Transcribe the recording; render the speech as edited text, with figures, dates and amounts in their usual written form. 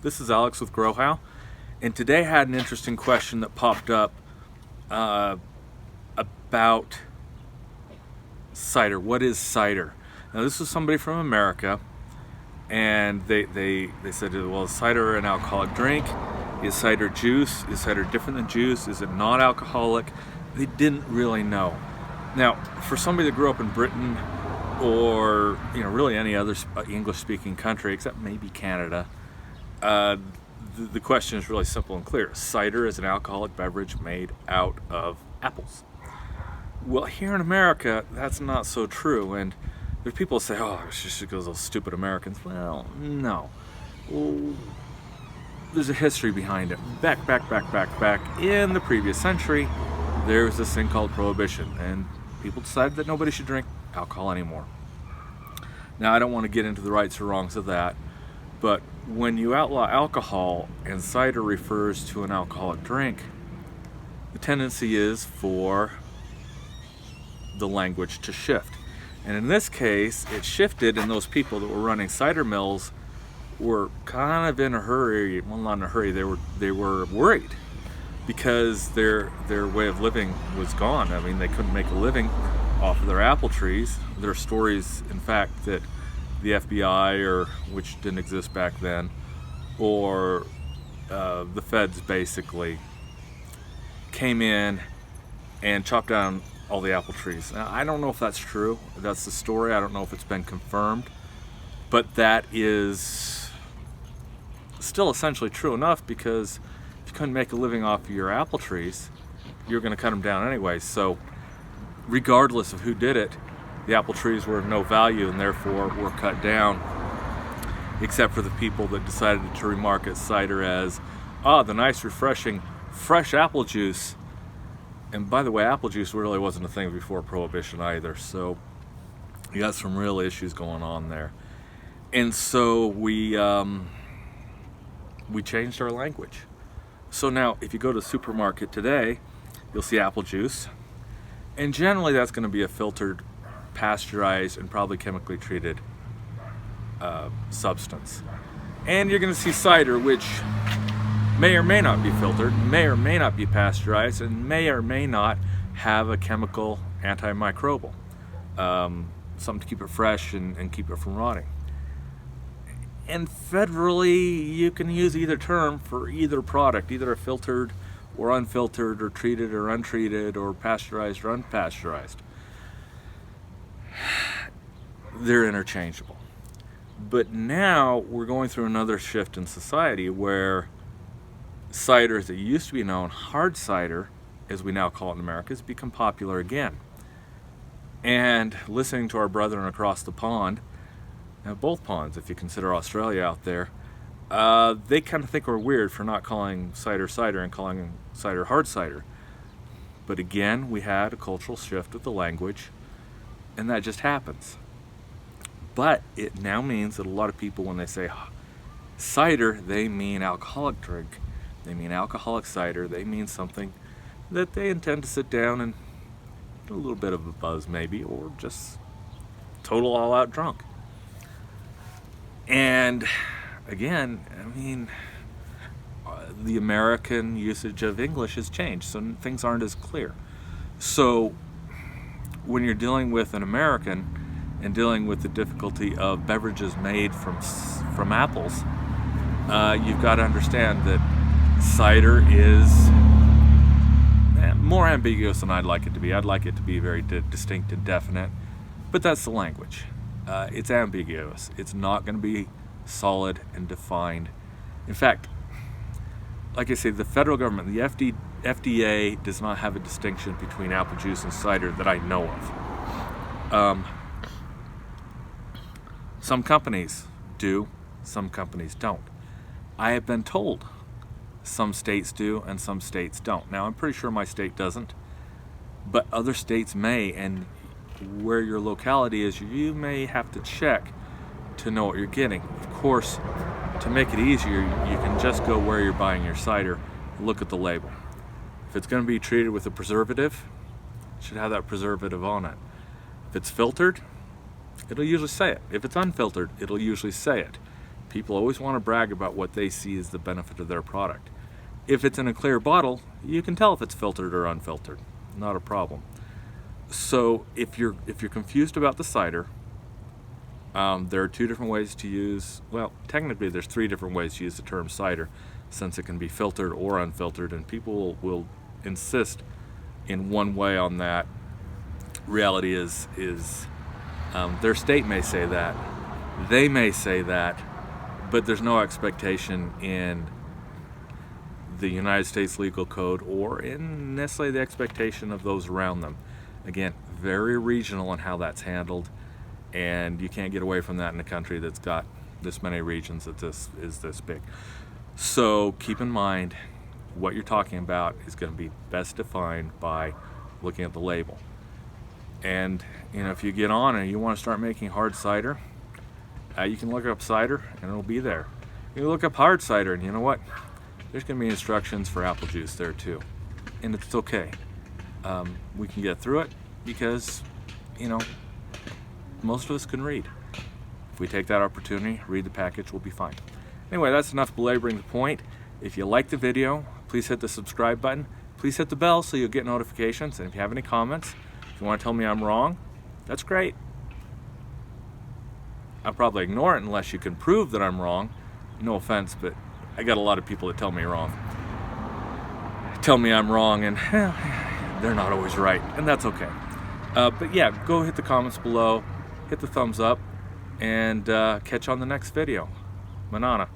This is Alex with Grow How, and today I had an interesting question that popped up about cider. What is cider? Now, this was somebody from America, and they said, well, is cider an alcoholic drink? Is cider juice? Is cider different than juice? Is it non-alcoholic? They didn't really know. Now, for somebody that grew up in Britain or really any other English-speaking country except maybe Canada, the question is really simple and clear. Cider is an alcoholic beverage made out of apples. Well, here in America, that's not so true, and there's people who say, oh, it's just because those stupid Americans. Well, no. Well, there's a history behind it. Back in the previous century, there was this thing called Prohibition, and people decided that nobody should drink alcohol anymore. Now, I don't want to get into the rights or wrongs of that, but when you outlaw alcohol and cider refers to an alcoholic drink, the tendency is for the language to shift. And in this case, it shifted, and those people that were running cider mills were kind of in a hurry. Well, not in a hurry. They were worried because their way of living was gone. I mean, they couldn't make a living off of their apple trees. There are stories, in fact, that the FBI, which didn't exist back then, or the feds basically came in and chopped down all the apple trees. Now, I don't know if that's true. That's the story. I don't know if it's been confirmed, but that is still essentially true enough, because if you couldn't make a living off of your apple trees, you're going to cut them down anyway. So regardless of who did it, the apple trees were of no value and therefore were cut down, except for the people that decided to remarket cider as, the nice, refreshing, fresh apple juice. And by the way, apple juice really wasn't a thing before Prohibition either, so you got some real issues going on there. And so we changed our language. So now, if you go to the supermarket today, you'll see apple juice, and generally that's going to be a filtered, pasteurized, and probably chemically treated substance. And you're going to see cider, which may or may not be filtered, may or may not be pasteurized, and may or may not have a chemical antimicrobial, something to keep it fresh and keep it from rotting. And federally, you can use either term for either product, either a filtered or unfiltered, or treated or untreated, or pasteurized or unpasteurized. They're interchangeable. But now we're going through another shift in society where cider, as it used to be known, hard cider, as we now call it in America, has become popular again. And listening to our brethren across the pond, both ponds, if you consider Australia out there, they kind of think we're weird for not calling cider cider and calling cider hard cider. But again, we had a cultural shift with the language, and that just happens. But it now means that a lot of people, when they say cider, they mean alcoholic drink. They mean alcoholic cider. They mean something that they intend to sit down and do a little bit of a buzz maybe, or just total all-out drunk. And again, I mean, the American usage of English has changed, so things aren't as clear. So when you're dealing with an American and dealing with the difficulty of beverages made from apples, you've got to understand that cider is more ambiguous than I'd like it to be. I'd like it to be very distinct and definite, but that's the language. It's ambiguous. It's not going to be solid and defined. In fact, like I say, the federal government, the FDA, does not have a distinction between apple juice and cider that I know of. Some companies do, some companies don't. I have been told some states do and some states don't. Now, I'm pretty sure my state doesn't, but other states may, and where your locality is, you may have to check to know what you're getting. Of course, to make it easier, you can just go where you're buying your cider, look at the label. If it's going to be treated with a preservative, it should have that preservative on it. If it's filtered, it'll usually say it. If it's unfiltered, it'll usually say it. People always want to brag about what they see as the benefit of their product. If it's in a clear bottle, you can tell if it's filtered or unfiltered. Not a problem. So if you're confused about the cider, there are two different ways to use, well, technically there's three different ways to use the term cider, since it can be filtered or unfiltered, and people will insist in one way on that. Reality is their state may say that, they may say that, but there's no expectation in the United States legal code or in necessarily the expectation of those around them. Again, very regional in how that's handled, and you can't get away from that in a country that's got this many regions that this is this big. So keep in mind what you're talking about is going to be best defined by looking at the label. And if you get on and you want to start making hard cider, you can look up cider and it'll be there. You can look up hard cider, and you know what? There's going to be instructions for apple juice there too, and it's okay. We can get through it because most of us can read. If we take that opportunity, read the package, we'll be fine. Anyway, that's enough belaboring the point. If you like the video, please hit the subscribe button. Please hit the bell so you'll get notifications. And if you have any comments, if you want to tell me I'm wrong, that's great. I'll probably ignore it unless you can prove that I'm wrong. No offense, but I got a lot of people that tell me wrong. Tell me I'm wrong, and they're not always right, and that's okay. But yeah, go hit the comments below, hit the thumbs up, and catch on the next video. Manana.